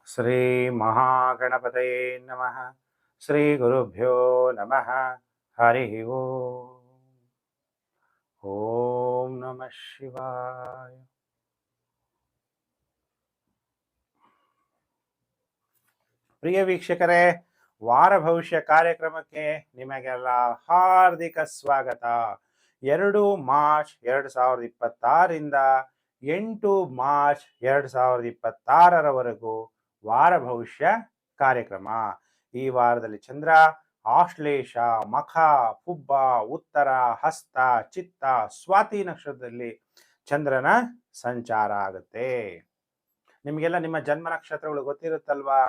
ಶ್ರೀ ಮಹಾಗಣಪತಯೇ ನಮಃ. ಶ್ರೀ ಗುರುಭ್ಯೋ ನಮಃ. ಹರಿ ಓಂ. ಓಂ ನಮಃ ಶಿವಾಯ. ಪ್ರಿಯ ವೀಕ್ಷಕರೇ, ವಾರ ಭವಿಷ್ಯ ಕಾರ್ಯಕ್ರಮಕ್ಕೆ ನಿಮಗೆಲ್ಲ ಹಾರ್ದಿಕ ಸ್ವಾಗತ. 2 ಮಾರ್ಚ್ 2026ರಿಂದ 8 ಮಾರ್ಚ್ 2026ರವರೆಗೂ ವಾರ ಭವಿಷ್ಯ ಕಾರ್ಯಕ್ರಮ. ಈ ವಾರದಲ್ಲಿ ಚಂದ್ರ ಆಶ್ಲೇಷ, ಮಖ, ಪುಬ್ಬ, ಉತ್ತರ, ಹಸ್ತ, ಚಿತ್ತ, ಸ್ವಾತಿ ನಕ್ಷತ್ರದಲ್ಲಿ ಚಂದ್ರನ ಸಂಚಾರ ಆಗುತ್ತೆ. ನಿಮಗೆಲ್ಲ ನಿಮ್ಮ ಜನ್ಮ ನಕ್ಷತ್ರಗಳು ಗೊತ್ತಿರುತ್ತಲ್ವಾ?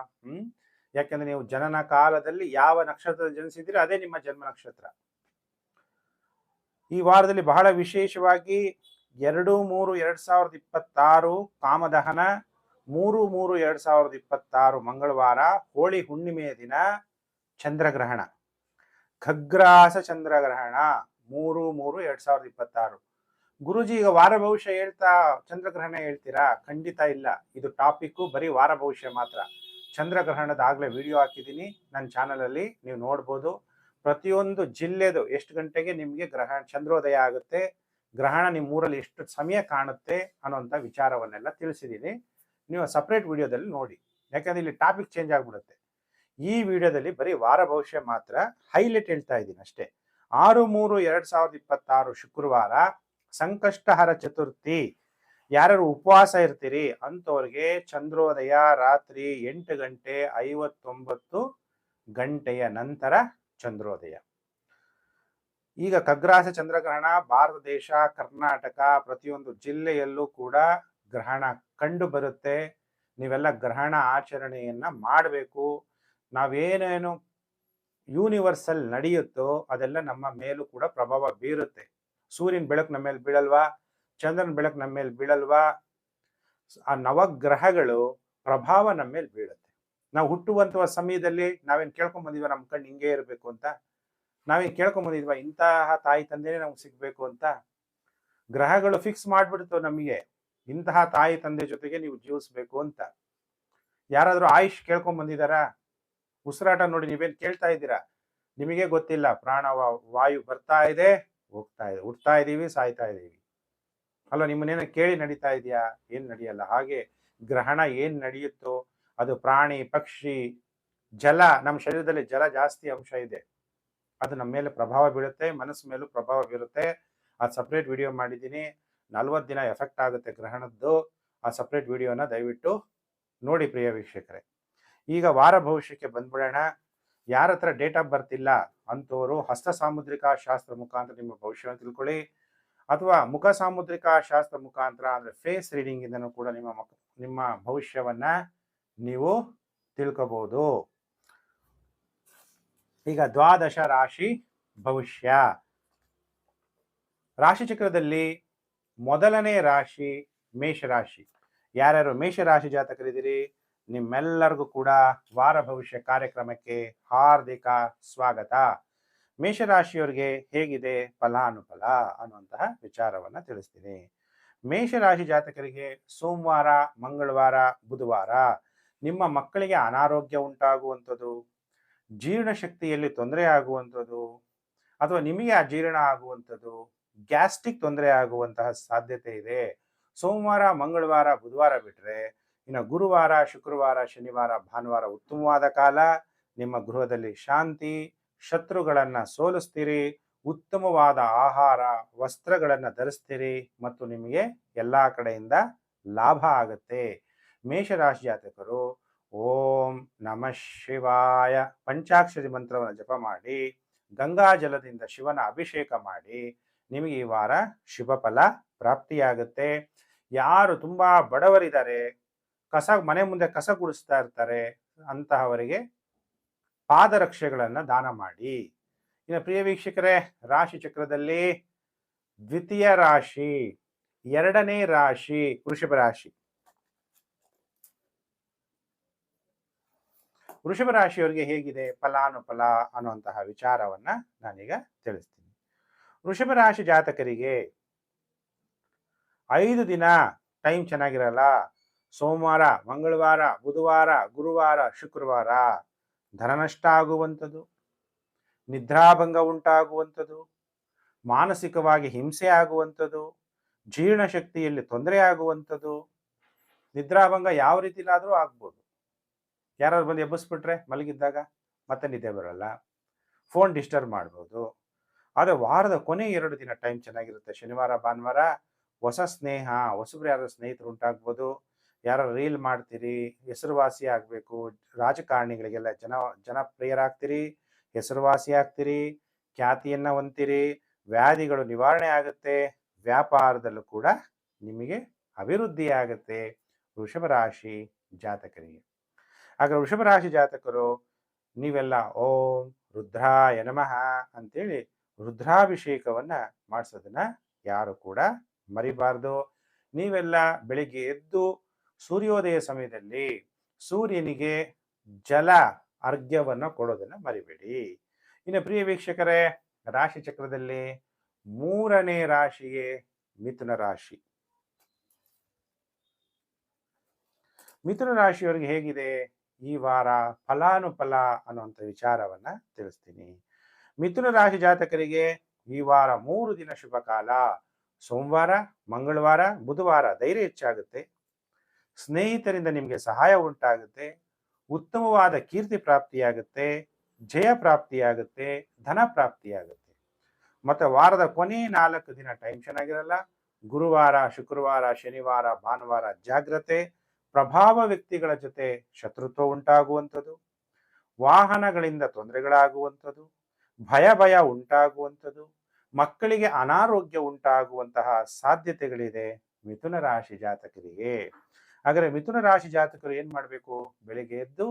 ಯಾಕೆಂದ್ರೆ ನೀವು ಜನನ ಕಾಲದಲ್ಲಿ ಯಾವ ನಕ್ಷತ್ರದಲ್ಲಿ ಜನಿಸಿದ್ರೆ ಅದೇ ನಿಮ್ಮ ಜನ್ಮ ನಕ್ಷತ್ರ. ಈ ವಾರದಲ್ಲಿ ಬಹಳ ವಿಶೇಷವಾಗಿ 2-3-2026 ಕಾಮದಹನ, 3-3-2026 ಮಂಗಳವಾರ ಹೋಳಿ ಹುಣ್ಣಿಮೆಯ ದಿನ ಚಂದ್ರಗ್ರಹಣ, ಖಗ್ರಾಸ ಚಂದ್ರಗ್ರಹಣ 3-3-2026. ಗುರುಜಿ, ಈಗ ವಾರ ಭವಿಷ್ಯ ಹೇಳ್ತಾ ಚಂದ್ರಗ್ರಹಣ ಹೇಳ್ತೀರಾ? ಖಂಡಿತ ಇಲ್ಲ. ಇದು ಟಾಪಿಕ್ಕು ಬರೀ ವಾರ ಭವಿಷ್ಯ ಮಾತ್ರ. ಚಂದ್ರಗ್ರಹಣದಾಗಲೇ ವಿಡಿಯೋ ಹಾಕಿದ್ದೀನಿ ನನ್ನ ಚಾನಲಲ್ಲಿ, ನೀವು ನೋಡ್ಬೋದು. ಪ್ರತಿಯೊಂದು ಜಿಲ್ಲೆದು ಎಷ್ಟು ಗಂಟೆಗೆ ನಿಮಗೆ ಚಂದ್ರೋದಯ ಆಗುತ್ತೆ, ಗ್ರಹಣ ನಿಮ್ಮ ಊರಲ್ಲಿ ಎಷ್ಟು ಸಮಯ ಕಾಣುತ್ತೆ ಅನ್ನೋಂಥ ವಿಚಾರವನ್ನೆಲ್ಲ ತಿಳಿಸಿದ್ದೀನಿ. ನೀವು ಸಪ್ರೇಟ್ ವಿಡಿಯೋದಲ್ಲಿ ನೋಡಿ, ಯಾಕಂದ್ರೆ ಇಲ್ಲಿ ಟಾಪಿಕ್ ಚೇಂಜ್ ಆಗಿಬಿಡುತ್ತೆ. ಈ ವಿಡಿಯೋದಲ್ಲಿ ಬರೀ ವಾರ ಭವಿಷ್ಯ ಮಾತ್ರ ಹೈಲೈಟ್ ಹೇಳ್ತಾ ಇದ್ದೀನಿ ಅಷ್ಟೇ. 6-3-2026 ಶುಕ್ರವಾರ ಸಂಕಷ್ಟಹರ ಚತುರ್ಥಿ. ಯಾರ್ಯಾರು ಉಪವಾಸ ಇರ್ತೀರಿ ಅಂಥವ್ರಿಗೆ ಚಂದ್ರೋದಯ ರಾತ್ರಿ 8:59 ನಂತರ ಚಂದ್ರೋದಯ. ಈಗ ಖಗ್ರಾಸ ಚಂದ್ರಗ್ರಹಣ ಭಾರತ ದೇಶ, ಕರ್ನಾಟಕ ಪ್ರತಿಯೊಂದು ಜಿಲ್ಲೆಯಲ್ಲೂ ಕೂಡ ಗ್ರಹಣ ಕಂಡು ಬರುತ್ತೆ. ನೀವೆಲ್ಲ ಗ್ರಹಣ ಆಚರಣೆಯನ್ನ ಮಾಡಬೇಕು. ನಾವೇನೇನು ಯೂನಿವರ್ಸಲ್ ನಡೆಯುತ್ತೋ ಅದೆಲ್ಲ ನಮ್ಮ ಮೇಲೂ ಕೂಡ ಪ್ರಭಾವ ಬೀರುತ್ತೆ. ಸೂರ್ಯನ ಬೆಳಕು ನಮ್ಮ ಮೇಲೆ ಬೀಳಲ್ವಾ? ಚಂದ್ರನ ಬೆಳಕು ನಮ್ಮ ಮೇಲೆ ಬೀಳಲ್ವಾ? ಆ ನವಗ್ರಹಗಳು ಪ್ರಭಾವ ನಮ್ಮ ಮೇಲೆ ಬೀಳುತ್ತೆ. ನಾವು ಹುಟ್ಟುವಂತಹ ಸಮಯದಲ್ಲಿ ನಾವೇನು ಕೇಳ್ಕೊಂಡ್ ಬಂದಿದ್ವ ನಮ್ಮ ಕಣ್ಣು ಹಿಂಗೆ ಇರಬೇಕು ಅಂತ? ನಾವೇನು ಕೇಳ್ಕೊಂಡ್ ಬಂದಿದ್ವ ಇಂತಹ ತಾಯಿ ತಂದೆನೇ ನಮ್ಗೆ ಸಿಗ್ಬೇಕು ಅಂತ? ಗ್ರಹಗಳು ಫಿಕ್ಸ್ ಮಾಡ್ಬಿಡ್ತು ನಮಗೆ, ಇಂತಹ ತಾಯಿ ತಂದೆ ಜೊತೆಗೆ ನೀವು ಜೀವಿಸ್ಬೇಕು ಅಂತ. ಯಾರಾದ್ರೂ ಆಯುಷ್ ಕೇಳ್ಕೊಂಡ್ ಬಂದಿದಾರಾ? ಉಸಿರಾಟ ನೋಡಿ ನೀವೇನ್ ಕೇಳ್ತಾ ಇದ್ದೀರಾ? ನಿಮಗೆ ಗೊತ್ತಿಲ್ಲ. ಪ್ರಾಣ ವಾಯು ಬರ್ತಾ ಇದೆ, ಹೋಗ್ತಾ ಇದೆ, ಹುಡ್ತಾ ಇದೀವಿ, ಸಾಯ್ತಾ ಇದೀವಿ ಅಲ್ಲ. ನಿಮ್ಮನ್ನೇನ ಕೇಳಿ ನಡೀತಾ ಇದೆಯಾ? ಏನ್ ನಡೆಯಲ್ಲ. ಹಾಗೆ ಗ್ರಹಣ ಏನ್ ನಡೆಯುತ್ತೋ ಅದು ಪ್ರಾಣಿ, ಪಕ್ಷಿ, ಜಲ, ನಮ್ಮ ಶರೀರದಲ್ಲಿ ಜಲ ಜಾಸ್ತಿ ಅಂಶ ಇದೆ, ಅದು ನಮ್ಮ ಮೇಲೆ ಪ್ರಭಾವ ಬೀಳುತ್ತೆ. ಮನಸ್ಸು ಮೇಲೂ ಪ್ರಭಾವ ಬೀರುತ್ತೆ. ಅದು ಸಪ್ರೇಟ್ ವಿಡಿಯೋ ಮಾಡಿದ್ದೀನಿ. 40 ದಿನ ಎಫೆಕ್ಟ್ ಆಗುತ್ತೆ ಗ್ರಹಣದ್ದು. ಆ ಸಪ್ರೇಟ್ ವಿಡಿಯೋನ ದಯವಿಟ್ಟು ನೋಡಿ ಪ್ರಿಯ ವೀಕ್ಷಕರೇ. ಈಗ ವಾರ ಭವಿಷ್ಯಕ್ಕೆ ಬಂದ್ಬಿಡೋಣ. ಯಾರ ಹತ್ರ ಡೇಟ್ ಆಫ್ ಬರ್ತ್ ಇಲ್ಲ ಅಂಥವರು ಹಸ್ತ ಸಾಮುದ್ರಿಕ ಶಾಸ್ತ್ರ ಮುಖಾಂತರ ನಿಮ್ಮ ಭವಿಷ್ಯವನ್ನು ತಿಳ್ಕೊಳ್ಳಿ, ಅಥವಾ ಮುಖ ಸಾಮುದ್ರಿಕ ಶಾಸ್ತ್ರ ಮುಖಾಂತರ ಅಂದ್ರೆ ಫೇಸ್ ರೀಡಿಂಗ್ ಇಂದನೂ ಕೂಡ ನಿಮ್ಮ ಭವಿಷ್ಯವನ್ನ ನೀವು ತಿಳ್ಕೋಬಹುದು. ಈಗ 12 ರಾಶಿ ಭವಿಷ್ಯ. ರಾಶಿ ಚಕ್ರದಲ್ಲಿ ಮೊದಲನೇ ರಾಶಿ ಮೇಷರಾಶಿ. ಯಾರ್ಯಾರು ಮೇಷರಾಶಿ ಜಾತಕರಿದ್ದೀರಿ ನಿಮ್ಮೆಲ್ಲರಿಗೂ ಕೂಡ ವಾರ ಭವಿಷ್ಯ ಕಾರ್ಯಕ್ರಮಕ್ಕೆ ಹಾರ್ದಿಕ ಸ್ವಾಗತ. ಮೇಷರಾಶಿಯವರಿಗೆ ಹೇಗಿದೆ ಫಲಾನುಫಲ ಅನ್ನುವಂತಹ ವಿಚಾರವನ್ನ ತಿಳಿಸ್ತೀನಿ. ಮೇಷರಾಶಿ ಜಾತಕರಿಗೆ ಸೋಮವಾರ, ಮಂಗಳವಾರ, ಬುಧವಾರ ನಿಮ್ಮ ಮಕ್ಕಳಿಗೆ ಅನಾರೋಗ್ಯ ಉಂಟಾಗುವಂಥದ್ದು, ಜೀರ್ಣಶಕ್ತಿಯಲ್ಲಿ ತೊಂದರೆ ಆಗುವಂಥದ್ದು, ಅಥವಾ ನಿಮಗೆ ಅಜೀರ್ಣ ಆಗುವಂಥದ್ದು, ಗ್ಯಾಸ್ಟ್ರಿಕ್ ತೊಂದರೆ ಆಗುವಂತಹ ಸಾಧ್ಯತೆ ಇದೆ. ಸೋಮವಾರ, ಮಂಗಳವಾರ, ಬುಧವಾರ ಬಿಟ್ರೆ ಇನ್ನು ಗುರುವಾರ, ಶುಕ್ರವಾರ, ಶನಿವಾರ, ಭಾನುವಾರ ಉತ್ತಮವಾದ ಕಾಲ. ನಿಮ್ಮ ಗೃಹದಲ್ಲಿ ಶಾಂತಿ, ಶತ್ರುಗಳನ್ನ ಸೋಲಿಸ್ತೀರಿ, ಉತ್ತಮವಾದ ಆಹಾರ, ವಸ್ತ್ರಗಳನ್ನ ಧರಿಸ್ತೀರಿ ಮತ್ತು ನಿಮಗೆ ಎಲ್ಲಾ ಕಡೆಯಿಂದ ಲಾಭ ಆಗುತ್ತೆ. ಮೇಷರಾಶಿ ಜಾತಕರು ಓಂ ನಮಃ ಶಿವಾಯ ಪಂಚಾಕ್ಷರಿ ಮಂತ್ರವನ್ನು ಜಪ ಮಾಡಿ, ಗಂಗಾ ಜಲದಿಂದ ಶಿವನ ಅಭಿಷೇಕ ಮಾಡಿ, ನಿಮಗೆ ಈ ವಾರ ಶುಭ ಫಲ ಪ್ರಾಪ್ತಿಯಾಗುತ್ತೆ. ಯಾರು ತುಂಬಾ ಬಡವರಿದ್ದಾರೆ, ಮನೆ ಮುಂದೆ ಕಸ ಗುಡಿಸ್ತಾ ಇರ್ತಾರೆ, ಅಂತಹವರಿಗೆ ಪಾದರಕ್ಷೆಗಳನ್ನ ದಾನ ಮಾಡಿ. ಇನ್ನು ಪ್ರಿಯ ವೀಕ್ಷಕರೇ, ರಾಶಿ ಚಕ್ರದಲ್ಲಿ ದ್ವಿತೀಯ ರಾಶಿ, 2ನೇ ರಾಶಿ ವೃಷಭ ರಾಶಿ. ವೃಷಭ ರಾಶಿಯವರಿಗೆ ಹೇಗಿದೆ ಫಲಾನುಫಲ ಅನ್ನುವಂತಹ ವಿಚಾರವನ್ನ ನಾನೀಗ ತಿಳಿಸ್ತೀನಿ. ವೃಷಭ ರಾಶಿ ಜಾತಕರಿಗೆ 5 ದಿನ ಟೈಮ್ ಚೆನ್ನಾಗಿರಲ್ಲ. ಸೋಮವಾರ, ಮಂಗಳವಾರ, ಬುಧವಾರ, ಗುರುವಾರ, ಶುಕ್ರವಾರ ಧನ ನಷ್ಟ ಆಗುವಂಥದ್ದು, ನಿದ್ರಾಭಂಗ ಉಂಟಾಗುವಂಥದ್ದು, ಮಾನಸಿಕವಾಗಿ ಹಿಂಸೆ ಆಗುವಂಥದ್ದು, ಜೀರ್ಣಶಕ್ತಿಯಲ್ಲಿ ತೊಂದರೆ ಆಗುವಂಥದ್ದು. ನಿದ್ರಾಭಂಗ ಯಾವ ರೀತಿಲಾದರೂ ಆಗ್ಬೋದು. ಯಾರಾದ್ರು ಬಂದು ಎಬ್ಬಿಸ್ಬಿಟ್ರೆ ಮಲಗಿದ್ದಾಗ ಮತ್ತೆ ನಿದ್ದೆ ಬರಲ್ಲ. ಫೋನ್ ಡಿಸ್ಟರ್ಬ್ ಮಾಡ್ಬೋದು. ಆದರೆ ವಾರದ ಕೊನೆ 2 ದಿನ ಟೈಮ್ ಚೆನ್ನಾಗಿರುತ್ತೆ. ಶನಿವಾರ, ಭಾನುವಾರ ಹೊಸ ಸ್ನೇಹ, ಹೊಸಬ್ರು ಯಾರು ಸ್ನೇಹಿತರು ಉಂಟಾಗ್ಬೋದು. ಯಾರು ರೀಲ್ ಮಾಡ್ತೀರಿ, ಹೆಸರುವಾಸಿ ಆಗಬೇಕು, ರಾಜಕಾರಣಿಗಳಿಗೆಲ್ಲ ಜನಪ್ರಿಯರಾಗ್ತೀರಿ, ಹೆಸರುವಾಸಿ ಆಗ್ತೀರಿ, ಖ್ಯಾತಿಯನ್ನು ಹೊಂದ್ತೀರಿ, ವ್ಯಾಧಿಗಳು ನಿವಾರಣೆ ಆಗುತ್ತೆ, ವ್ಯಾಪಾರದಲ್ಲೂ ಕೂಡ ನಿಮಗೆ ಅಭಿವೃದ್ಧಿ ಆಗುತ್ತೆ ವೃಷಭ ರಾಶಿ ಜಾತಕರಿಗೆ. ಆಗ ವೃಷಭ ರಾಶಿ ಜಾತಕರು ನೀವೆಲ್ಲ ಓಂ ರುದ್ರಾಯ ನಮಃ ಅಂತೇಳಿ ರುದ್ರಾಭಿಷೇಕವನ್ನ ಮಾಡಿಸೋದನ್ನ ಯಾರು ಕೂಡ ಮರಿಬಾರ್ದು. ನೀವೆಲ್ಲ ಬೆಳಿಗ್ಗೆ ಎದ್ದು ಸೂರ್ಯೋದಯ ಸಮಯದಲ್ಲಿ ಸೂರ್ಯನಿಗೆ ಜಲ ಅರ್ಘ್ಯವನ್ನು ಕೊಡೋದನ್ನ ಮರಿಬೇಡಿ. ಇನ್ನು ಪ್ರಿಯ ವೀಕ್ಷಕರೇ, ರಾಶಿ ಚಕ್ರದಲ್ಲಿ 3ನೇ ರಾಶಿಯೇ ಮಿಥುನ ರಾಶಿ. ಮಿಥುನ ರಾಶಿಯವರಿಗೆ ಹೇಗಿದೆ ಈ ವಾರ ಫಲಾನುಫಲ ಅನ್ನುವಂಥ ವಿಚಾರವನ್ನ ತಿಳಿಸ್ತೀನಿ. ಮಿಥುನ ರಾಶಿ ಜಾತಕರಿಗೆ ಈ ವಾರ 3 ದಿನ ಶುಭ ಕಾಲ. ಸೋಮವಾರ, ಮಂಗಳವಾರ, ಬುಧವಾರ ಧೈರ್ಯ ಹೆಚ್ಚಾಗುತ್ತೆ, ಸ್ನೇಹಿತರಿಂದ ನಿಮಗೆ ಸಹಾಯ ಉಂಟಾಗುತ್ತೆ, ಉತ್ತಮವಾದ ಕೀರ್ತಿ ಪ್ರಾಪ್ತಿಯಾಗುತ್ತೆ, ಜಯ ಪ್ರಾಪ್ತಿಯಾಗುತ್ತೆ, ಧನ ಪ್ರಾಪ್ತಿಯಾಗುತ್ತೆ. ಮತ್ತೆ ವಾರದ ಕೊನೆ 4 ದಿನ ಟೈಮ್ ಚೆನ್ನಾಗಿರಲ್ಲ. ಗುರುವಾರ, ಶುಕ್ರವಾರ, ಶನಿವಾರ, ಭಾನುವಾರ ಜಾಗ್ರತೆ, ಪ್ರಭಾವ ವ್ಯಕ್ತಿಗಳ ಜೊತೆ ಶತ್ರುತ್ವ ಉಂಟಾಗುವಂಥದ್ದು, ವಾಹನಗಳಿಂದ ತೊಂದರೆಗಳಾಗುವಂಥದ್ದು, ಭಯ ಉಂಟಾಗುವಂಥದ್ದು, ಮಕ್ಕಳಿಗೆ ಅನಾರೋಗ್ಯ ಉಂಟಾಗುವಂತಹ ಸಾಧ್ಯತೆಗಳಿದೆ ಮಿಥುನ ರಾಶಿ ಜಾತಕರಿಗೆ. ಹಾಗಾದರೆ ಮಿಥುನ ರಾಶಿ ಜಾತಕರು ಏನ್ ಮಾಡಬೇಕು? ಬೆಳಿಗ್ಗೆ ಎದ್ದು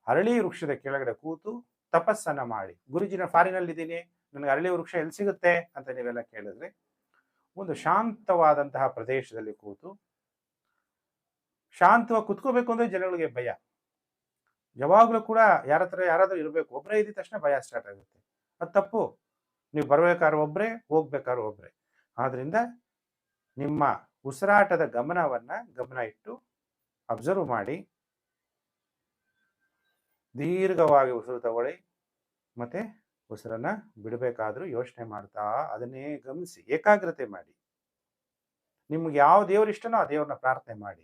ಅರಳಿ ವೃಕ್ಷದ ಕೆಳಗಡೆ ಕೂತು ತಪಸ್ಸನ್ನ ಮಾಡಿ, ಗುರುಜಿನ ಫಾರಿನಲ್ಲಿದ್ದೀನಿ, ನನಗೆ ಅರಳಿ ವೃಕ್ಷ ಎಲ್ಲಿ ಸಿಗುತ್ತೆ ಅಂತ ನೀವೆಲ್ಲ ಕೇಳಿದ್ರೆ, ಒಂದು ಶಾಂತವಾದಂತಹ ಪ್ರದೇಶದಲ್ಲಿ ಕೂತು ಶಾಂತವಾಗಿ ಕುತ್ಕೋಬೇಕು ಅಂದ್ರೆ ಜನಗಳಿಗೆ ಭಯ. ಯಾವಾಗಲೂ ಕೂಡ ಯಾರಾದ್ರೂ ಇರಬೇಕು. ಒಬ್ಬರೇ ಇದ್ದ ತಕ್ಷಣ ಭಯ ಸ್ಟಾರ್ಟ್ ಆಗುತ್ತೆ. ಅದು ತಪ್ಪು. ನೀವು ಬರ್ಬೇಕಾದ್ರೆ ಒಬ್ಬರೇ, ಹೋಗ್ಬೇಕಾದ್ರೆ ಒಬ್ಬರೇ. ಆದ್ರಿಂದ ನಿಮ್ಮ ಉಸಿರಾಟದ ಗಮನ ಇಟ್ಟು ಅಬ್ಸರ್ವ್ ಮಾಡಿ, ದೀರ್ಘವಾಗಿ ಉಸಿರು ತಗೊಳ್ಳಿ, ಮತ್ತೆ ಉಸಿರನ್ನ ಬಿಡಬೇಕಾದ್ರೂ ಯೋಚನೆ ಮಾಡ್ತಾ ಅದನ್ನೇ ಗಮನಿಸಿ ಏಕಾಗ್ರತೆ ಮಾಡಿ. ನಿಮ್ಗೆ ಯಾವ ದೇವ್ರ ಇಷ್ಟನೋ ಆ ದೇವ್ರನ್ನ ಪ್ರಾರ್ಥನೆ ಮಾಡಿ.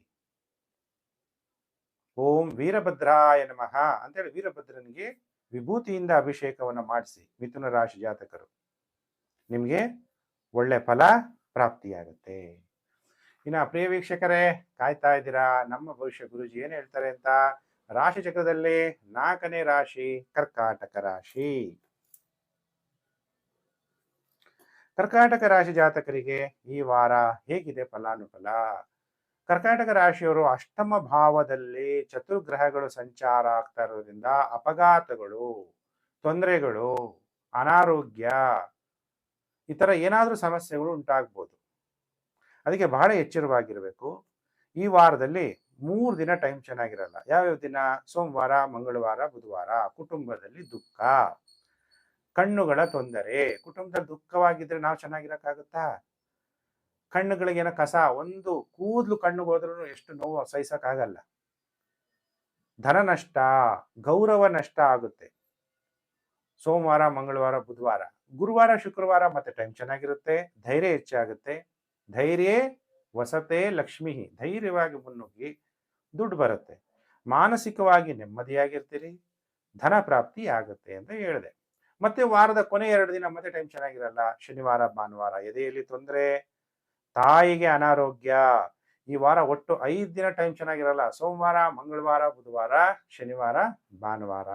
ಓಂ ವೀರಭದ್ರಾಯ ನಮಃ ಅಂತೇಳಿ ವೀರಭದ್ರನಿಗೆ ವಿಭೂತಿಯಿಂದ ಅಭಿಷೇಕವನ್ನು ಮಾಡಿಸಿ ಮಿಥುನ ರಾಶಿ ಜಾತಕರು, ನಿಮಗೆ ಒಳ್ಳೆ ಫಲ ಪ್ರಾಪ್ತಿಯಾಗುತ್ತೆ. ಇನ್ನು ಪ್ರಿಯ ವೀಕ್ಷಕರೇ, ಕಾಯ್ತಾ ಇದ್ದೀರಾ ನಮ್ಮ ಭವಿಷ್ಯ ಗುರುಜಿ ಏನ್ ಹೇಳ್ತಾರೆ ಅಂತ. ರಾಶಿ ಚಕ್ರದಲ್ಲಿ 4ನೇ ರಾಶಿ ಕರ್ಕಾಟಕ ರಾಶಿ. ಕರ್ಕಾಟಕ ರಾಶಿ ಜಾತಕರಿಗೆ ಈ ವಾರ ಹೇಗಿದೆ ಫಲಾನುಫಲ? ಕರ್ಕಾಟಕ ರಾಶಿಯವರು ಅಷ್ಟಮ ಭಾವದಲ್ಲಿ ಚತುರ್ಗ್ರಹಗಳು ಸಂಚಾರ ಆಗ್ತಾ ಇರೋದ್ರಿಂದ ಅಪಘಾತಗಳು, ತೊಂದರೆಗಳು, ಅನಾರೋಗ್ಯ, ಈ ತರ ಏನಾದ್ರೂ ಸಮಸ್ಯೆಗಳು ಉಂಟಾಗ್ಬೋದು. ಅದಕ್ಕೆ ಬಹಳ ಎಚ್ಚರವಾಗಿರ್ಬೇಕು. ಈ ವಾರದಲ್ಲಿ 3 ದಿನ ಟೈಮ್ ಚೆನ್ನಾಗಿರಲ್ಲ. ಯಾವ್ಯಾವ ದಿನ? ಸೋಮವಾರ, ಮಂಗಳವಾರ, ಬುಧವಾರ. ಕುಟುಂಬದಲ್ಲಿ ದುಃಖ, ಕಣ್ಣುಗಳ ತೊಂದರೆ. ಕುಟುಂಬದಲ್ಲಿ ದುಃಖವಾಗಿದ್ರೆ ನಾವು ಚೆನ್ನಾಗಿರಕ್ಕಾಗುತ್ತಾ? ಕಣ್ಣುಗಳಿಗೇನೋ ಕಸ, ಒಂದು ಕೂದಲು ಕಣ್ಣಿಗೆ ಹೋದ್ರೂ ಎಷ್ಟು ನೋವು ಸಹಿಸಕ್ಕಾಗಲ್ಲ. ಧನ ನಷ್ಟ, ಗೌರವ ನಷ್ಟ ಆಗುತ್ತೆ ಸೋಮವಾರ, ಮಂಗಳವಾರ, ಬುಧವಾರ. ಗುರುವಾರ, ಶುಕ್ರವಾರ ಮತ್ತೆ ಟೈಮ್ ಚೆನ್ನಾಗಿರುತ್ತೆ, ಧೈರ್ಯ ಹೆಚ್ಚಾಗುತ್ತೆ. ಧೈರ್ಯ ವಸತೆ ಲಕ್ಷ್ಮಿ, ಧೈರ್ಯವಾಗಿ ಮುನ್ನುಗ್ಗಿ ದುಡ್ಡು ಬರುತ್ತೆ, ಮಾನಸಿಕವಾಗಿ ನೆಮ್ಮದಿಯಾಗಿರ್ತೀರಿ, ಧನ ಪ್ರಾಪ್ತಿ ಆಗುತ್ತೆ ಅಂತ ಹೇಳಿದೆ. ಮತ್ತೆ ವಾರದ ಕೊನೆ 2 ದಿನ ಮತ್ತೆ ಟೈಮ್ ಚೆನ್ನಾಗಿರಲ್ಲ. ಶನಿವಾರ, ಭಾನುವಾರ ಎದೆಯಲ್ಲಿ ತೊಂದರೆ, ತಾಯಿಗೆ ಅನಾರೋಗ್ಯ. ಈ ವಾರ ಒಟ್ಟು 5 ದಿನ ಟೈಮ್ ಚೆನ್ನಾಗಿರಲ್ಲ. ಸೋಮವಾರ, ಮಂಗಳವಾರ, ಬುಧವಾರ, ಶನಿವಾರ, ಭಾನುವಾರ.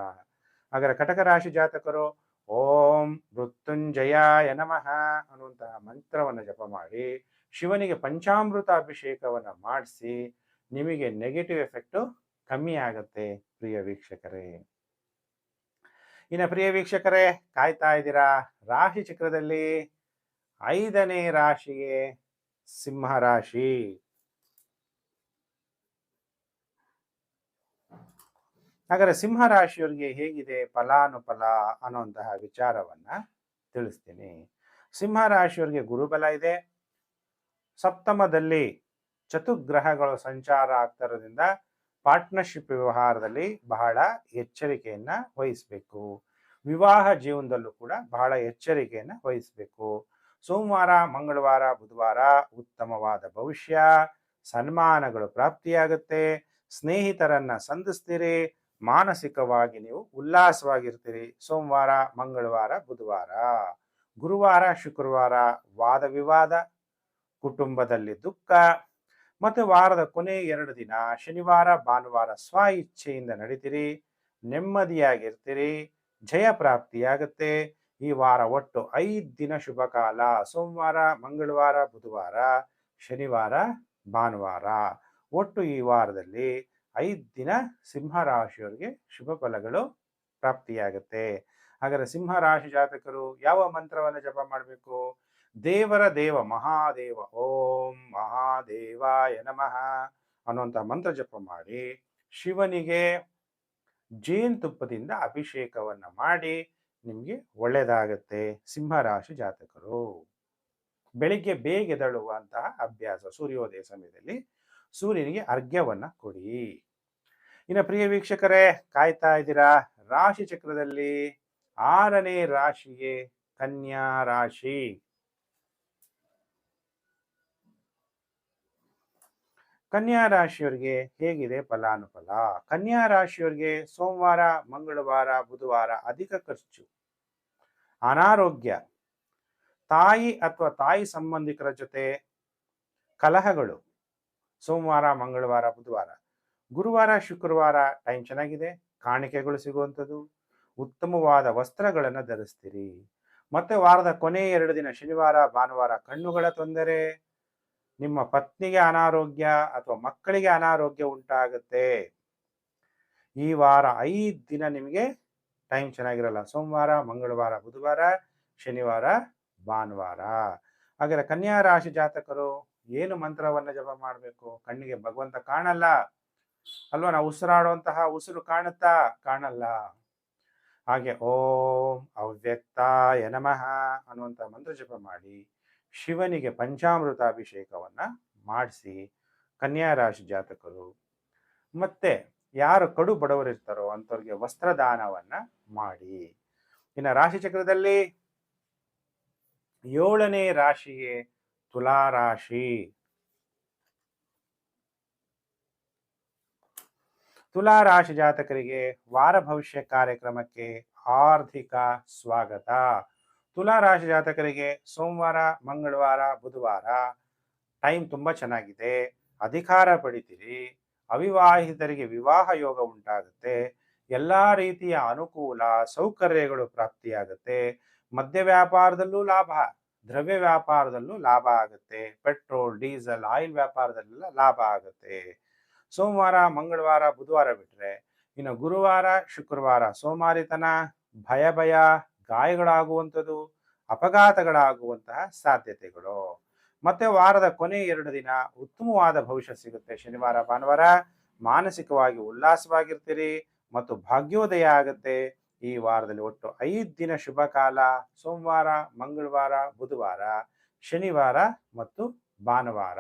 ಹಾಗಾದ್ರೆ ಕಟಕ ರಾಶಿ ಜಾತಕರು ಓಂ ಮೃತ್ಯುಂಜಯಾಯ ನಮಃ ಅನ್ನುವಂತಹ ಮಂತ್ರವನ್ನು ಜಪ ಮಾಡಿ, ಶಿವನಿಗೆ ಪಂಚಾಮೃತ ಅಭಿಷೇಕವನ್ನು ಮಾಡಿಸಿ, ನಿಮಗೆ ನೆಗೆಟಿವ್ ಎಫೆಕ್ಟು ಕಮ್ಮಿ ಆಗುತ್ತೆ ಪ್ರಿಯ ವೀಕ್ಷಕರೇ. ಇನ್ನು ಪ್ರಿಯ ವೀಕ್ಷಕರೇ, ಕಾಯ್ತಾ ಇದ್ದೀರಾ ರಾಶಿ ಚಕ್ರದಲ್ಲಿ 5ನೇ ರಾಶಿಗೆ ಸಿಂಹ ರಾಶಿ. ಹಾಗಾದ್ರೆ ಸಿಂಹ ರಾಶಿಯವರಿಗೆ ಹೇಗಿದೆ ಫಲಾನುಫಲ ಅನ್ನುವಂತಹ ವಿಚಾರವನ್ನ ತಿಳಿಸ್ತೀನಿ. ಸಿಂಹ ರಾಶಿಯವರಿಗೆ ಗುರುಬಲ ಇದೆ. ಸಪ್ತಮದಲ್ಲಿ ಚತುಗ್ರಹಗಳು ಸಂಚಾರ ಆಗ್ತಿರೋದ್ರಿಂದ ಪಾರ್ಟ್ನರ್ಶಿಪ್ ವ್ಯವಹಾರದಲ್ಲಿ ಬಹಳ ಎಚ್ಚರಿಕೆಯನ್ನ ವಹಿಸಬೇಕು. ವಿವಾಹ ಜೀವನದಲ್ಲೂ ಕೂಡ ಬಹಳ ಎಚ್ಚರಿಕೆಯನ್ನ ವಹಿಸಬೇಕು. ಸೋಮವಾರ, ಮಂಗಳವಾರ, ಬುಧವಾರ ಉತ್ತಮವಾದ ಭವಿಷ್ಯ, ಸನ್ಮಾನಗಳು ಪ್ರಾಪ್ತಿಯಾಗುತ್ತೆ, ಸ್ನೇಹಿತರನ್ನ ಸಂಧಿಸ್ತೀರಿ, ಮಾನಸಿಕವಾಗಿ ನೀವು ಉಲ್ಲಾಸವಾಗಿರ್ತೀರಿ. ಸೋಮವಾರ, ಮಂಗಳವಾರ, ಬುಧವಾರ. ಗುರುವಾರ, ಶುಕ್ರವಾರ ವಾದ ವಿವಾದ, ಕುಟುಂಬದಲ್ಲಿ ದುಃಖ. ಮತ್ತೆ ವಾರದ ಕೊನೆ 2 ದಿನ ಶನಿವಾರ, ಭಾನುವಾರ ಸ್ವ ಇಚ್ಛೆಯಿಂದ ನಡೀತೀರಿ, ನೆಮ್ಮದಿಯಾಗಿರ್ತೀರಿ, ಜಯ ಪ್ರಾಪ್ತಿಯಾಗುತ್ತೆ. ಈ ವಾರ ಒಟ್ಟು 5 ದಿನ ಶುಭ ಕಾಲ. ಸೋಮವಾರ, ಮಂಗಳವಾರ, ಬುಧವಾರ, ಶನಿವಾರ, ಭಾನುವಾರ. ಒಟ್ಟು ಈ ವಾರದಲ್ಲಿ 5 ದಿನ ಸಿಂಹ ರಾಶಿಯವರಿಗೆ ಶುಭ ಫಲಗಳು ಪ್ರಾಪ್ತಿಯಾಗುತ್ತೆ. ಹಾಗಾದ್ರೆ ಸಿಂಹ ರಾಶಿ ಜಾತಕರು ಯಾವ ಮಂತ್ರವನ್ನು ಜಪ ಮಾಡಬೇಕು? ದೇವರ ದೇವ ಮಹಾದೇವ ಓಂ ಮಹಾದೇವಾಯ ನಮಃ ಅನ್ನುವಂಥ ಮಂತ್ರ ಜಪ ಮಾಡಿ ಶಿವನಿಗೆ ಜೇನುತುಪ್ಪದಿಂದ ಅಭಿಷೇಕವನ್ನ ಮಾಡಿ ನಿಮಗೆ ಒಳ್ಳೆಯದಾಗತ್ತೆ. ಸಿಂಹರಾಶಿ ಜಾತಕರು ಬೆಳಿಗ್ಗೆ ಬೇಗ ಎದ್ದೇಳುವಂತಹ ಅಭ್ಯಾಸ. ಸೂರ್ಯೋದಯ ಸಮಯದಲ್ಲಿ ಸೂರ್ಯನಿಗೆ ಅರ್ಘ್ಯವನ್ನ ಕೊಡಿ. ಇನ್ನು ಪ್ರಿಯ ವೀಕ್ಷಕರೇ, ಕಾಯ್ತಾ ಇದ್ದೀರಾ? ರಾಶಿ ಚಕ್ರದಲ್ಲಿ 6ನೇ ರಾಶಿಗೆ ಕನ್ಯಾ ರಾಶಿ. ಕನ್ಯಾ ರಾಶಿಯವರಿಗೆ ಹೇಗಿದೆ ಫಲಾನುಫಲ? ಕನ್ಯಾ ರಾಶಿಯವರಿಗೆ ಸೋಮವಾರ, ಮಂಗಳವಾರ, ಬುಧವಾರ ಅಧಿಕ ಖರ್ಚು, ಅನಾರೋಗ್ಯ, ತಾಯಿ ಅಥವಾ ತಾಯಿ ಸಂಬಂಧಿಕರ ಜೊತೆ ಕಲಹಗಳು. ಸೋಮವಾರ, ಮಂಗಳವಾರ, ಬುಧವಾರ. ಗುರುವಾರ, ಶುಕ್ರವಾರ ಟೈಮ್ ಚೆನ್ನಾಗಿದೆ, ಕಾಣಿಕೆಗಳು ಸಿಗುವಂಥದ್ದು, ಉತ್ತಮವಾದ ವಸ್ತ್ರಗಳನ್ನು ಧರಿಸ್ತೀರಿ. ಮತ್ತೆ ವಾರದ ಕೊನೆ 2 ದಿನ ಶನಿವಾರ, ಭಾನುವಾರ ಕಣ್ಣುಗಳ ತೊಂದರೆ, ನಿಮ್ಮ ಪತ್ನಿಗೆ ಅನಾರೋಗ್ಯ ಅಥವಾ ಮಕ್ಕಳಿಗೆ ಅನಾರೋಗ್ಯ ಉಂಟಾಗುತ್ತೆ. ಈ ವಾರ 5 ದಿನ ನಿಮಗೆ ಟೈಮ್ ಚೆನ್ನಾಗಿರಲ್ಲ. ಸೋಮವಾರ, ಮಂಗಳವಾರ, ಬುಧವಾರ, ಶನಿವಾರ, ಭಾನುವಾರ. ಹಾಗಾದ್ರೆ ಕನ್ಯಾ ರಾಶಿ ಜಾತಕರು ಏನು ಮಂತ್ರವನ್ನ ಜಪ ಮಾಡಬೇಕು? ಕಣ್ಣಿಗೆ ಭಗವಂತ ಕಾಣಲ್ಲ ಅಲ್ವಾ? ನಾವು ಉಸಿರಾಡುವಂತಹ ಉಸಿರು ಕಾಣುತ್ತಾ? ಕಾಣಲ್ಲ. ಹಾಗೆ ಓಂ ಅವ್ಯಕ್ತಾಯ ನಮಃ ಅನ್ನುವಂಥ ಮಂತ್ರ ಜಪ ಮಾಡಿ ಶಿವನಿಗೆ ಪಂಚಾಮೃತ ಅಭಿಷೇಕವನ್ನ ಮಾಡಿಸಿ ಕನ್ಯಾ ರಾಶಿ ಜಾತಕರು. ಮತ್ತೆ ಯಾರು ಕಡು ಬಡವರಿರ್ತಾರೋ ಅಂಥವ್ರಿಗೆ ವಸ್ತ್ರದಾನವನ್ನ ಮಾಡಿ. ಇನ್ನು ರಾಶಿ ಚಕ್ರದಲ್ಲಿ 7ನೇ ರಾಶಿಗೆ ತುಲಾ ರಾಶಿ. ತುಲಾ ರಾಶಿ ಜಾತಕರಿಗೆ ವಾರ ಭವಿಷ್ಯ ಕಾರ್ಯಕ್ರಮಕ್ಕೆ ಹಾರ್ದಿಕ ಸ್ವಾಗತ. ತುಲಾ ರಾಶಿ ಜಾತಕರಿಗೆ ಸೋಮವಾರ, ಮಂಗಳವಾರ, ಬುಧವಾರ ಟೈಮ್ ತುಂಬಾ ಚೆನ್ನಾಗಿದೆ, ಅಧಿಕಾರ ಪಡಿತೀರಿ, ಅವಿವಾಹಿತರಿಗೆ ವಿವಾಹ ಯೋಗ ಉಂಟಾಗುತ್ತೆ, ಎಲ್ಲಾ ರೀತಿಯ ಅನುಕೂಲ ಸೌಕರ್ಯಗಳು ಪ್ರಾಪ್ತಿಯಾಗುತ್ತೆ. ಮದ್ಯ ವ್ಯಾಪಾರದಲ್ಲೂ ಲಾಭ, ದ್ರವ್ಯ ವ್ಯಾಪಾರದಲ್ಲೂ ಲಾಭ ಆಗುತ್ತೆ, ಪೆಟ್ರೋಲ್, ಡೀಸೆಲ್, ಆಯಿಲ್ ವ್ಯಾಪಾರದಲ್ಲೆಲ್ಲ ಲಾಭ ಆಗುತ್ತೆ. ಸೋಮವಾರ, ಮಂಗಳವಾರ, ಬುಧವಾರ ಬಿಟ್ರೆ ಇನ್ನು ಗುರುವಾರ, ಶುಕ್ರವಾರ ಸೋಮಾರಿತನ, ಭಯ, ಗಾಯಗಳಾಗುವಂಥದ್ದು, ಅಪಘಾತಗಳಾಗುವಂತಹ ಸಾಧ್ಯತೆಗಳು. ಮತ್ತೆ ವಾರದ ಕೊನೆ 2 ದಿನ ಉತ್ತಮವಾದ ಭವಿಷ್ಯ ಸಿಗುತ್ತೆ. ಶನಿವಾರ, ಭಾನುವಾರ ಮಾನಸಿಕವಾಗಿ ಉಲ್ಲಾಸವಾಗಿರ್ತೀರಿ ಮತ್ತು ಭಾಗ್ಯೋದಯ ಆಗುತ್ತೆ. ಈ ವಾರದಲ್ಲಿ ಒಟ್ಟು 5 ದಿನ ಶುಭ ಕಾಲ. ಸೋಮವಾರ, ಮಂಗಳವಾರ, ಬುಧವಾರ, ಶನಿವಾರ ಮತ್ತು ಭಾನುವಾರ.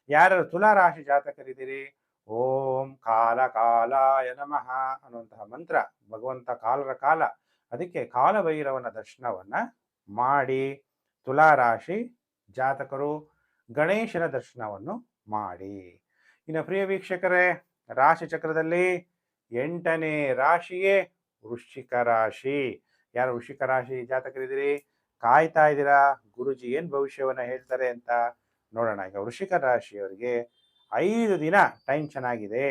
ಯಾರು ತುಲಾ ರಾಶಿ ಜಾತಕರಿದ್ದೀರಿ, ಓಂ ಕಾಲ ಕಾಲಾಯ ನಮಃ ಅನ್ನುವಂತಹ ಮಂತ್ರ, ಭಗವಂತ ಕಾಲರ ಕಾಲ, ಅದಕ್ಕೆ ಕಾಲಭೈರವನ ದರ್ಶನವನ್ನ ಮಾಡಿ. ತುಲಾ ರಾಶಿ ಜಾತಕರು ಗಣೇಶನ ದರ್ಶನವನ್ನು ಮಾಡಿ. ಇನ್ನು ಪ್ರಿಯ ವೀಕ್ಷಕರೇ, ರಾಶಿ ಚಕ್ರದಲ್ಲಿ 8ನೇ ರಾಶಿಯೇ ವೃಶ್ಚಿಕ ರಾಶಿ. ಯಾರು ವೃಶ್ಚಿಕ ರಾಶಿ ಜಾತಕರಿದ್ದೀರಿ, ಕಾಯ್ತಾ ಇದ್ದೀರಾ ಗುರುಜಿ ಏನ್ ಭವಿಷ್ಯವನ್ನ ಹೇಳ್ತಾರೆ ಅಂತ ನೋಡೋಣ. ಈಗ ವೃಶ್ಚಿಕ ರಾಶಿಯವರಿಗೆ 5 ದಿನ ಟೈಮ್ ಚೆನ್ನಾಗಿದೆ.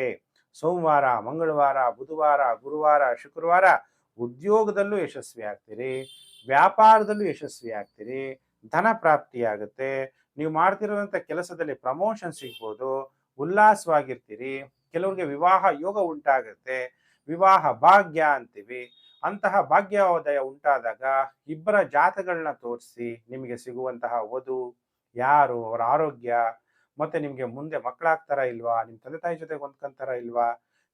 ಸೋಮವಾರ, ಮಂಗಳವಾರ, ಬುಧವಾರ, ಗುರುವಾರ, ಶುಕ್ರವಾರ ಉದ್ಯೋಗದಲ್ಲೂ ಯಶಸ್ವಿ ಆಗ್ತೀರಿ, ವ್ಯಾಪಾರದಲ್ಲೂ ಯಶಸ್ವಿ ಆಗ್ತೀರಿ, ಧನ ಪ್ರಾಪ್ತಿಯಾಗುತ್ತೆ. ನೀವು ಮಾಡ್ತಿರುವಂಥ ಕೆಲಸದಲ್ಲಿ ಪ್ರಮೋಷನ್ ಸಿಗ್ಬೋದು, ಉಲ್ಲಾಸವಾಗಿರ್ತೀರಿ. ಕೆಲವರಿಗೆ ವಿವಾಹ ಯೋಗ ಉಂಟಾಗುತ್ತೆ, ವಿವಾಹ ಭಾಗ್ಯ ಅಂತೀವಿ. ಅಂತಹ ಭಾಗ್ಯೋದಯ ಉಂಟಾದಾಗ ಇಬ್ಬರ ಜಾತಗಳನ್ನ ತೋರಿಸಿ ನಿಮಗೆ ಸಿಗುವಂತಹ ವಧು ಯಾರು, ಅವರ ಆರೋಗ್ಯ, ಮತ್ತೆ ನಿಮಗೆ ಮುಂದೆ ಮಕ್ಕಳಾಗ್ತಾರ ಇಲ್ವಾ, ನಿಮ್ಮ ತಂದೆ ತಾಯಿ ಜೊತೆ ಹೊಂದ್ಕೊಂತಾರ ಇಲ್ವಾ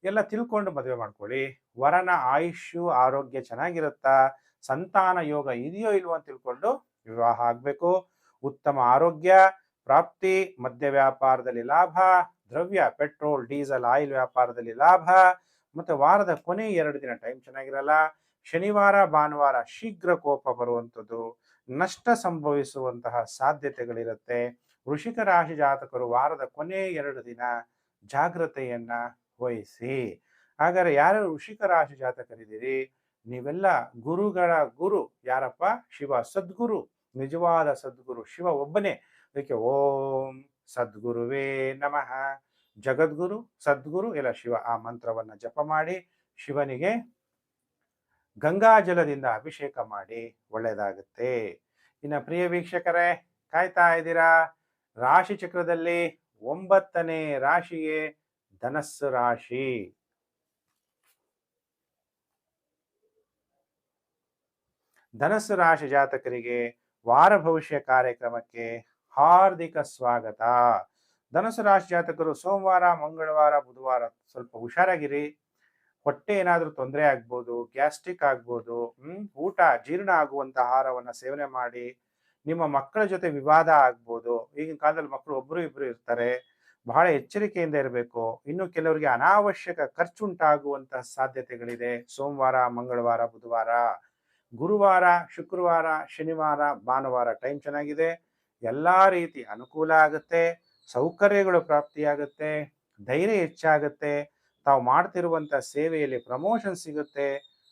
ಎಲ್ಲ ತಿಳ್ಕೊಂಡು ಮದುವೆ ಮಾಡ್ಕೊಳ್ಳಿ. ವರನ ಆಯುಷ್ಯು ಆರೋಗ್ಯ ಚೆನ್ನಾಗಿರುತ್ತಾ, ಸಂತಾನ ಯೋಗ ಇದೆಯೋ ಇಲ್ವೋ ಅಂತ ತಿಳ್ಕೊಂಡು ವಿವಾಹ ಆಗ್ಬೇಕು. ಉತ್ತಮ ಆರೋಗ್ಯ, ಪ್ರಾಪ್ತಿ, ಮದ್ಯ ವ್ಯಾಪಾರದಲ್ಲಿ ಲಾಭ, ದ್ರವ್ಯ ಪೆಟ್ರೋಲ್ ಡೀಸೆಲ್ ಆಯಿಲ್ ವ್ಯಾಪಾರದಲ್ಲಿ ಲಾಭ. ಮತ್ತೆ ವಾರದ ಕೊನೆ 2 ದಿನ ಟೈಮ್ ಚೆನ್ನಾಗಿರಲ್ಲ. ಶನಿವಾರ ಭಾನುವಾರ ಶೀಘ್ರ ಕೋಪ ಬರುವಂಥದ್ದು, ನಷ್ಟ ಸಂಭವಿಸುವಂತಹ ಸಾಧ್ಯತೆಗಳಿರುತ್ತೆ. ವೃಷಿಕ ರಾಶಿ ಜಾತಕರು ವಾರದ ಕೊನೆ 2 ದಿನ ಜಾಗ್ರತೆಯನ್ನ ವಹಿಸಿ. ಹಾಗಾದ್ರೆ ಯಾರು ವೃಷಿಕ ರಾಶಿ ಜಾತಕರಿದ್ದೀರಿ, ನೀವೆಲ್ಲ ಗುರುಗಳ ಗುರು ಯಾರಪ್ಪ? ಶಿವ, ಸದ್ಗುರು, ನಿಜವಾದ ಸದ್ಗುರು ಶಿವ ಒಬ್ಬನೇ. ಅದಕ್ಕೆ ಓಂ ಸದ್ಗುರುವೇ ನಮಃ, ಜಗದ್ಗುರು ಸದ್ಗುರು ಇಲ್ಲ ಶಿವ, ಆ ಮಂತ್ರವನ್ನ ಜಪ ಮಾಡಿ ಶಿವನಿಗೆ ಗಂಗಾಜಲದಿಂದ ಅಭಿಷೇಕ ಮಾಡಿ ಒಳ್ಳೆಯದಾಗುತ್ತೆ. ಇನ್ನು ಪ್ರಿಯ ವೀಕ್ಷಕರೇ, ಕಾಯ್ತಾ ಇದ್ದೀರಾ? ರಾಶಿ ಚಕ್ರದಲ್ಲಿ 9ನೇ ರಾಶಿಯೇ ಧನಸ್ಸು ರಾಶಿ. ಧನಸ್ಸು ರಾಶಿ ಜಾತಕರಿಗೆ ವಾರ ಭವಿಷ್ಯ ಕಾರ್ಯಕ್ರಮಕ್ಕೆ ಹಾರ್ದಿಕ ಸ್ವಾಗತ. ಧನಸ್ಸು ರಾಶಿ ಜಾತಕರು ಸೋಮವಾರ, ಮಂಗಳವಾರ, ಬುಧವಾರ ಸ್ವಲ್ಪ ಹುಷಾರಾಗಿರಿ. ಹೊಟ್ಟೆ ಏನಾದರೂ ತೊಂದರೆ ಆಗ್ಬೋದು, ಗ್ಯಾಸ್ಟ್ರಿಕ್ ಆಗ್ಬೋದು, ಊಟ ಜೀರ್ಣ ಆಗುವಂತ ಆಹಾರವನ್ನ ಸೇವನೆ ಮಾಡಿ. ನಿಮ್ಮ ಮಕ್ಕಳ ಜೊತೆ ವಿವಾದ ಆಗ್ಬೋದು. ಈಗಿನ ಕಾಲದಲ್ಲಿ ಮಕ್ಕಳು ಒಬ್ರು ಇಬ್ರು ಇರ್ತಾರೆ, ಬಹಳ ಎಚ್ಚರಿಕೆಯಿಂದ ಇರಬೇಕು. ಇನ್ನು ಕೆಲವರಿಗೆ ಅನಾವಶ್ಯಕ ಖರ್ಚುಂಟಾಗುವಂತಹ ಸಾಧ್ಯತೆಗಳಿದೆ ಸೋಮವಾರ, ಮಂಗಳವಾರ, ಬುಧವಾರ. ಗುರುವಾರ, ಶುಕ್ರವಾರ, ಶನಿವಾರ, ಭಾನುವಾರ ಟೈಮ್ ಚೆನ್ನಾಗಿದೆ. ಎಲ್ಲಾ ರೀತಿ ಅನುಕೂಲ ಆಗುತ್ತೆ, ಸೌಕರ್ಯಗಳು ಪ್ರಾಪ್ತಿಯಾಗುತ್ತೆ, ಧೈರ್ಯ ಹೆಚ್ಚಾಗುತ್ತೆ, ತಾವು ಮಾಡ್ತಿರುವಂತ ಸೇವೆಯಲ್ಲಿ ಪ್ರಮೋಷನ್ ಸಿಗುತ್ತೆ.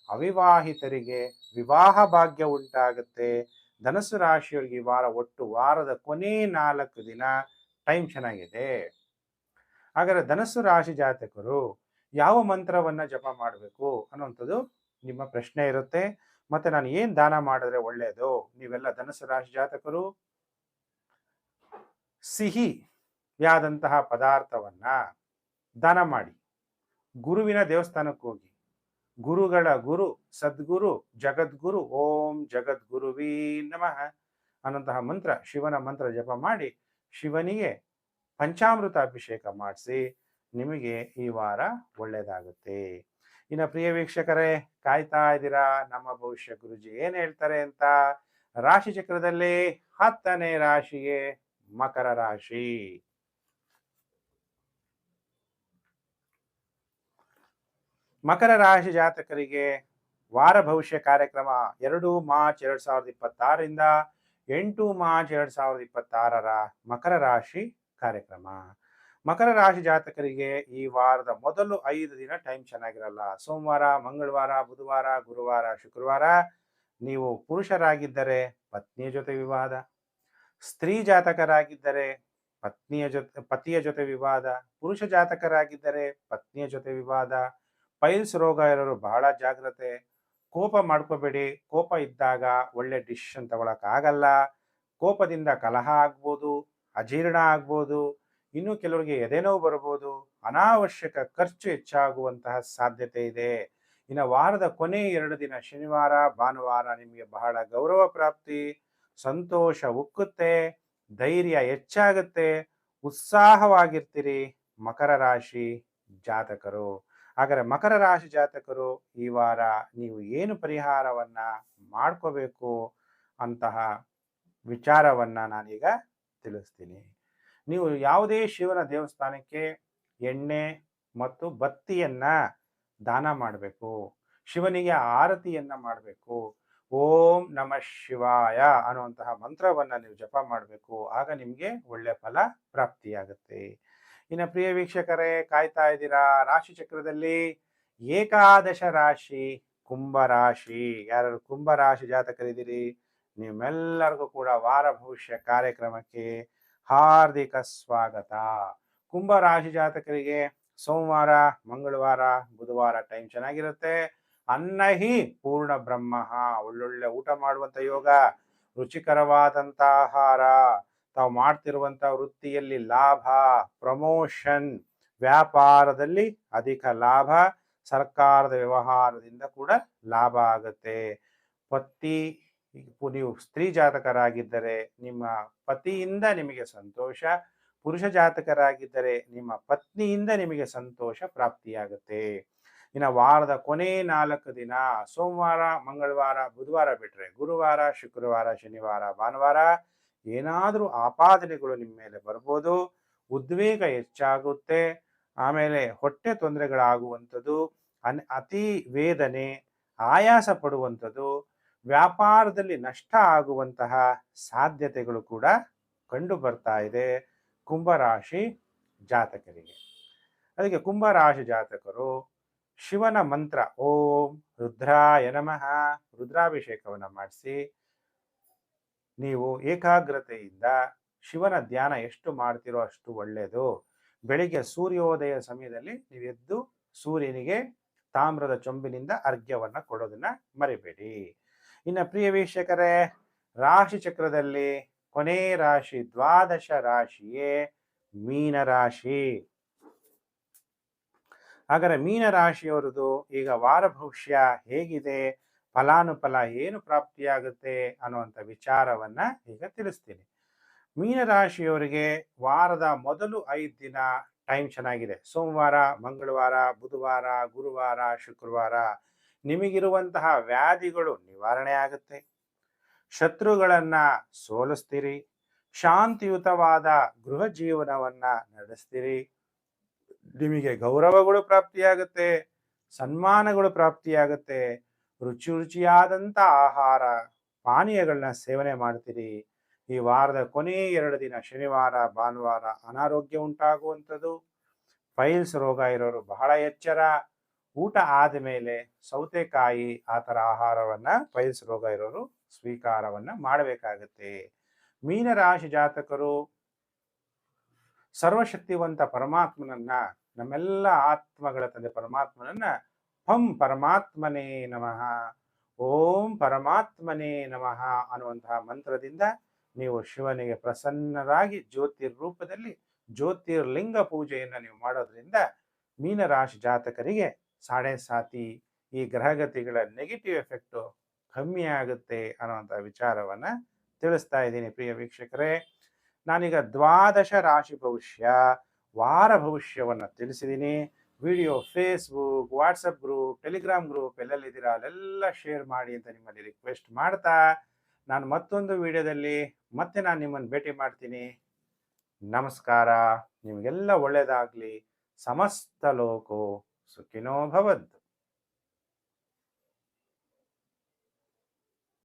ಅವಿವಾಹಿತರಿಗೆ ವಿವಾಹ ಭಾಗ್ಯ ಉಂಟಾಗುತ್ತೆ. ಧನಸ್ಸು ರಾಶಿಯವರಿಗೆ ಈ ವಾರ ಒಟ್ಟು ವಾರದ ಕೊನೆ 4 ದಿನ ಟೈಮ್ ಚೆನ್ನಾಗಿದೆ. ಹಾಗಾದ್ರೆ ಧನಸ್ಸು ರಾಶಿ ಜಾತಕರು ಯಾವ ಮಂತ್ರವನ್ನ ಜಪ ಮಾಡಬೇಕು ಅನ್ನುವಂಥದ್ದು ನಿಮ್ಮ ಪ್ರಶ್ನೆ ಇರುತ್ತೆ. ಮತ್ತೆ ನಾನು ಏನ್ ದಾನ ಮಾಡಿದ್ರೆ ಒಳ್ಳೆಯದು? ನೀವೆಲ್ಲ ಧನಸ್ಸು ರಾಶಿ ಜಾತಕರು ಸಿಹಿಯಾದಂತಹ ಪದಾರ್ಥವನ್ನ ದಾನ ಮಾಡಿ. ಗುರುವಿನ ದೇವಸ್ಥಾನಕ್ಕೆ ಹೋಗಿ ಗುರುಗಳ ಗುರು ಸದ್ಗುರು ಜಗದ್ಗುರು ಓಂ ಜಗದ್ಗುರುವೀ ನಮಃ ಅನ್ನಂತಹ ಮಂತ್ರ, ಶಿವನ ಮಂತ್ರ ಜಪ ಮಾಡಿ ಶಿವನಿಗೆ ಪಂಚಾಮೃತ ಅಭಿಷೇಕ ಮಾಡಿಸಿ. ನಿಮಗೆ ಈ ವಾರ ಒಳ್ಳೆಯದಾಗುತ್ತೆ. ಇನ್ನು ಪ್ರಿಯ ವೀಕ್ಷಕರೇ, ಕಾಯ್ತಾ ಇದ್ದೀರಾ ನಮ್ಮ ಭವಿಷ್ಯ ಗುರುಜಿ ಏನ್ ಹೇಳ್ತಾರೆ ಅಂತ? ರಾಶಿ ಚಕ್ರದಲ್ಲಿ 10ನೇ ರಾಶಿಯೇ ಮಕರ ರಾಶಿ. ಮಕರ ರಾಶಿ ಜಾತಕರಿಗೆ ವಾರ ಭವಿಷ್ಯ ಕಾರ್ಯಕ್ರಮ 2 ಮಾರ್ಚ್ 2026ರಿಂದ 8 ಮಾರ್ಚ್ 2026 ಮಕರ ರಾಶಿ ಕಾರ್ಯಕ್ರಮ. ಮಕರ ರಾಶಿ ಜಾತಕರಿಗೆ ಈ ವಾರದ ಮೊದಲು 5 ದಿನ ಟೈಮ್ ಚೆನ್ನಾಗಿರಲ್ಲ. ಸೋಮವಾರ, ಮಂಗಳವಾರ, ಬುಧವಾರ, ಗುರುವಾರ, ಶುಕ್ರವಾರ. ನೀವು ಪುರುಷರಾಗಿದ್ದರೆ ಪತ್ನಿಯ ಜೊತೆ ವಿವಾದ, ಸ್ತ್ರೀ ಜಾತಕರಾಗಿದ್ದರೆ ಪತಿಯ ಜೊತೆ ವಿವಾದ, ಪುರುಷ ಜಾತಕರಾಗಿದ್ದರೆ ಪತ್ನಿಯ ಜೊತೆ ವಿವಾದ. ಪೈಲ್ಸ್ ರೋಗ ಇರೋರು ಬಹಳ ಜಾಗ್ರತೆ. ಕೋಪ ಮಾಡ್ಕೋಬೇಡಿ. ಕೋಪ ಇದ್ದಾಗ ಒಳ್ಳೆ ಡಿಸಿಷನ್ ತಗೊಳಕ್ ಆಗಲ್ಲ. ಕೋಪದಿಂದ ಕಲಹ ಆಗ್ಬೋದು, ಅಜೀರ್ಣ ಆಗ್ಬೋದು, ಇನ್ನು ಕೆಲವರಿಗೆ ಎದೆನೋವು ಬರ್ಬೋದು, ಅನಾವಶ್ಯಕ ಖರ್ಚು ಹೆಚ್ಚಾಗುವಂತಹ ಸಾಧ್ಯತೆ ಇದೆ. ಇನ್ನು ವಾರದ ಕೊನೆ 2 ದಿನ ಶನಿವಾರ, ಭಾನುವಾರ ನಿಮಗೆ ಬಹಳ ಗೌರವ ಪ್ರಾಪ್ತಿ, ಸಂತೋಷ ಉಕ್ಕುತ್ತೆ, ಧೈರ್ಯ ಹೆಚ್ಚಾಗುತ್ತೆ, ಉತ್ಸಾಹವಾಗಿರ್ತೀರಿ ಮಕರ ರಾಶಿ ಜಾತಕರು. ಹಾಗಾದ್ರೆ ಮಕರ ರಾಶಿ ಜಾತಕರು ಈ ವಾರ ನೀವು ಏನು ಪರಿಹಾರವನ್ನ ಮಾಡ್ಕೋಬೇಕು ಅಂತಹ ವಿಚಾರವನ್ನ ನಾನೀಗ ತಿಳಿಸ್ತೀನಿ. ನೀವು ಯಾವುದೇ ಶಿವನ ದೇವಸ್ಥಾನಕ್ಕೆ ಎಣ್ಣೆ ಮತ್ತು ಬತ್ತಿಯನ್ನ ದಾನ ಮಾಡಬೇಕು. ಶಿವನಿಗೆ ಆರತಿಯನ್ನ ಮಾಡಬೇಕು. ಓಂ ನಮಃ ಶಿವಾಯ ಅನ್ನುವಂತಹ ಮಂತ್ರವನ್ನ ನೀವು ಜಪ ಮಾಡಬೇಕು. ಆಗ ನಿಮಗೆ ಒಳ್ಳೆ ಫಲ ಪ್ರಾಪ್ತಿಯಾಗುತ್ತೆ. ಇನ್ನು ಪ್ರಿಯ ವೀಕ್ಷಕರೇ, ಕಾಯ್ತಾ ಇದ್ದೀರಾ? ರಾಶಿ ಚಕ್ರದಲ್ಲಿ ಏಕಾದಶ ರಾಶಿ ಕುಂಭರಾಶಿ. ಯಾರು ಕುಂಭರಾಶಿ ಜಾತಕರಿದ್ದೀರಿ, ನಿಮ್ಮೆಲ್ಲರಿಗೂ ಕೂಡ ವಾರ ಭವಿಷ್ಯ ಕಾರ್ಯಕ್ರಮಕ್ಕೆ ಹಾರ್ದಿಕ ಸ್ವಾಗತ. ಕುಂಭರಾಶಿ ಜಾತಕರಿಗೆ ಸೋಮವಾರ, ಮಂಗಳವಾರ, ಬುಧವಾರ ಟೈಮ್ ಚೆನ್ನಾಗಿರುತ್ತೆ. ಅನ್ನಹಿ ಪೂರ್ಣ ಬ್ರಹ್ಮ, ಒಳ್ಳೊಳ್ಳೆ ಊಟ ಮಾಡುವಂತ ಯೋಗ, ರುಚಿಕರವಾದಂತ ಆಹಾರ, ತಾವು ಮಾಡ್ತಿರುವಂತ ವೃತ್ತಿಯಲ್ಲಿ ಲಾಭ, ಪ್ರಮೋಷನ್, ವ್ಯಾಪಾರದಲ್ಲಿ ಅಧಿಕ ಲಾಭ, ಸರ್ಕಾರದ ವ್ಯವಹಾರದಿಂದ ಕೂಡ ಲಾಭ ಆಗುತ್ತೆ. ನೀವು ಸ್ತ್ರೀ ಜಾತಕರಾಗಿದ್ದರೆ ನಿಮ್ಮ ಪತಿಯಿಂದ ನಿಮಗೆ ಸಂತೋಷ, ಪುರುಷ ಜಾತಕರಾಗಿದ್ದರೆ ನಿಮ್ಮ ಪತ್ನಿಯಿಂದ ನಿಮಗೆ ಸಂತೋಷ ಪ್ರಾಪ್ತಿಯಾಗುತ್ತೆ. ಇನ್ನು ವಾರದ ಕೊನೆ 4 ದಿನ ಸೋಮವಾರ, ಮಂಗಳವಾರ, ಬುಧವಾರ ಬಿಟ್ರೆ ಗುರುವಾರ, ಶುಕ್ರವಾರ, ಶನಿವಾರ, ಭಾನುವಾರ ಏನಾದರೂ ಆಪಾದನೆಗಳು ನಿಮ್ಮ ಮೇಲೆ ಬರ್ಬೋದು, ಉದ್ವೇಗ ಹೆಚ್ಚಾಗುತ್ತೆ, ಆಮೇಲೆ ಹೊಟ್ಟೆ ತೊಂದರೆಗಳಾಗುವಂಥದ್ದು, ಅತಿ ವೇದನೆ, ಆಯಾಸ ಪಡುವಂಥದ್ದು, ವ್ಯಾಪಾರದಲ್ಲಿ ನಷ್ಟ ಆಗುವಂತಹ ಸಾಧ್ಯತೆಗಳು ಕೂಡ ಕಂಡು ಬರ್ತಾ ಇದೆ ಕುಂಭರಾಶಿ ಜಾತಕರಿಗೆ. ಅದಕ್ಕೆ ಕುಂಭರಾಶಿ ಜಾತಕರು ಶಿವನ ಮಂತ್ರ ಓಂ ರುದ್ರಾಯ ನಮಃ ರುದ್ರಾಭಿಷೇಕವನ್ನು ಮಾಡಿಸಿ, ನೀವು ಏಕಾಗ್ರತೆಯಿಂದ ಶಿವನ ಧ್ಯಾನ ಎಷ್ಟು ಮಾಡ್ತಿರೋ ಅಷ್ಟು ಒಳ್ಳೆಯದು. ಬೆಳಿಗ್ಗೆ ಸೂರ್ಯೋದಯ ಸಮಯದಲ್ಲಿ ನೀವು ಎದ್ದು ಸೂರ್ಯನಿಗೆ ತಾಮ್ರದ ಚೊಂಬಿನಿಂದ ಅರ್ಘ್ಯವನ್ನು ಕೊಡೋದನ್ನ ಮರಿಬೇಡಿ. ಇನ್ನು ಪ್ರಿಯ ವೀಕ್ಷಕರೇ, ರಾಶಿ ಚಕ್ರದಲ್ಲಿ ಕೊನೆ ರಾಶಿ ದ್ವಾದಶ ರಾಶಿಯೇ ಮೀನರಾಶಿ. ಹಾಗಾದರೆ ಮೀನರಾಶಿಯವರದು ಈಗ ವಾರ ಭವಿಷ್ಯ ಹೇಗಿದೆ, ಫಲಾನುಫಲ ಏನು ಪ್ರಾಪ್ತಿಯಾಗುತ್ತೆ ಅನ್ನುವಂಥ ವಿಚಾರವನ್ನ ಈಗ ತಿಳಿಸ್ತೀನಿ. ಮೀನರಾಶಿಯವರಿಗೆ ವಾರದ ಮೊದಲು 5 ದಿನ ಟೈಮ್ ಚೆನ್ನಾಗಿದೆ. ಸೋಮವಾರ, ಮಂಗಳವಾರ, ಬುಧವಾರ, ಗುರುವಾರ, ಶುಕ್ರವಾರ ನಿಮಗಿರುವಂತಹ ವ್ಯಾಧಿಗಳು ನಿವಾರಣೆ ಆಗುತ್ತೆ, ಶತ್ರುಗಳನ್ನ ಸೋಲಿಸ್ತೀರಿ, ಶಾಂತಿಯುತವಾದ ಗೃಹ ಜೀವನವನ್ನ ನಡೆಸ್ತೀರಿ, ನಿಮಗೆ ಗೌರವಗಳು ಪ್ರಾಪ್ತಿಯಾಗುತ್ತೆ, ಸನ್ಮಾನಗಳು ಪ್ರಾಪ್ತಿಯಾಗುತ್ತೆ, ರುಚಿ ರುಚಿಯಾದಂಥ ಆಹಾರ ಪಾನೀಯಗಳನ್ನ ಸೇವನೆ ಮಾಡ್ತೀರಿ. ಈ ವಾರದ ಕೊನೆ 2 ದಿನ ಶನಿವಾರ ಭಾನುವಾರ ಅನಾರೋಗ್ಯ ಉಂಟಾಗುವಂಥದ್ದು, ಪೈಲ್ಸ್ ರೋಗ ಇರೋರು ಬಹಳ ಎಚ್ಚರ. ಊಟ ಆದಮೇಲೆ ಸೌತೆಕಾಯಿ ಆ ಥರ ಆಹಾರವನ್ನು ಪೈಲ್ಸ್ ರೋಗ ಇರೋರು ಸ್ವೀಕಾರವನ್ನು ಮಾಡಬೇಕಾಗತ್ತೆ. ಮೀನರಾಶಿ ಜಾತಕರು ಸರ್ವಶಕ್ತಿವಂತ ಪರಮಾತ್ಮನನ್ನ, ನಮ್ಮೆಲ್ಲ ಆತ್ಮಗಳ ತಂದೆ ಪರಮಾತ್ಮನನ್ನ ಪರಮಾತ್ಮನೇ ನಮಃ, ಓಂ ಪರಮಾತ್ಮನೇ ನಮಃ ಅನ್ನುವಂತಹ ಮಂತ್ರದಿಂದ ನೀವು ಶಿವನಿಗೆ ಪ್ರಸನ್ನರಾಗಿ ಜ್ಯೋತಿರ್ರೂಪದಲ್ಲಿ ಜ್ಯೋತಿರ್ಲಿಂಗ ಪೂಜೆಯನ್ನು ನೀವು ಮಾಡೋದ್ರಿಂದ ಮೀನರಾಶಿ ಜಾತಕರಿಗೆ ಸಾಡೆ ಸಾತಿ ಈ ಗ್ರಹಗತಿಗಳ ನೆಗೆಟಿವ್ ಎಫೆಕ್ಟು ಕಮ್ಮಿ ಆಗುತ್ತೆ ಅನ್ನುವಂಥ ವಿಚಾರವನ್ನ ತಿಳಿಸ್ತಾ ಇದ್ದೀನಿ. ಪ್ರಿಯ ವೀಕ್ಷಕರೇ, ನಾನೀಗ ದ್ವಾದಶ ರಾಶಿ ಭವಿಷ್ಯ ವಾರ ಭವಿಷ್ಯವನ್ನು ತಿಳಿಸಿದ್ದೀನಿ. Video Facebook, WhatsApp group, Telegram group ಎಲ್ಲೆಲ್ಲಿದ್ದೀರಾ ಅಲ್ಲೆಲ್ಲ ಶೇರ್ ಮಾಡಿ ಅಂತ ನಿಮ್ಮಲ್ಲಿ ರಿಕ್ವೆಸ್ಟ್ ಮಾಡ್ತಾ, ನಾನು ಮತ್ತೊಂದು ವಿಡಿಯೋದಲ್ಲಿ ಮತ್ತೆ ನಾನು ನಿಮ್ಮನ್ನು ಭೇಟಿ ಮಾಡ್ತೀನಿ. ನಮಸ್ಕಾರ. ನಿಮಗೆಲ್ಲ ಒಳ್ಳೆಯದಾಗಲಿ. ಸಮಸ್ತ ಲೋಕೋ ಸುಖಿನೋ ಭವಂತು.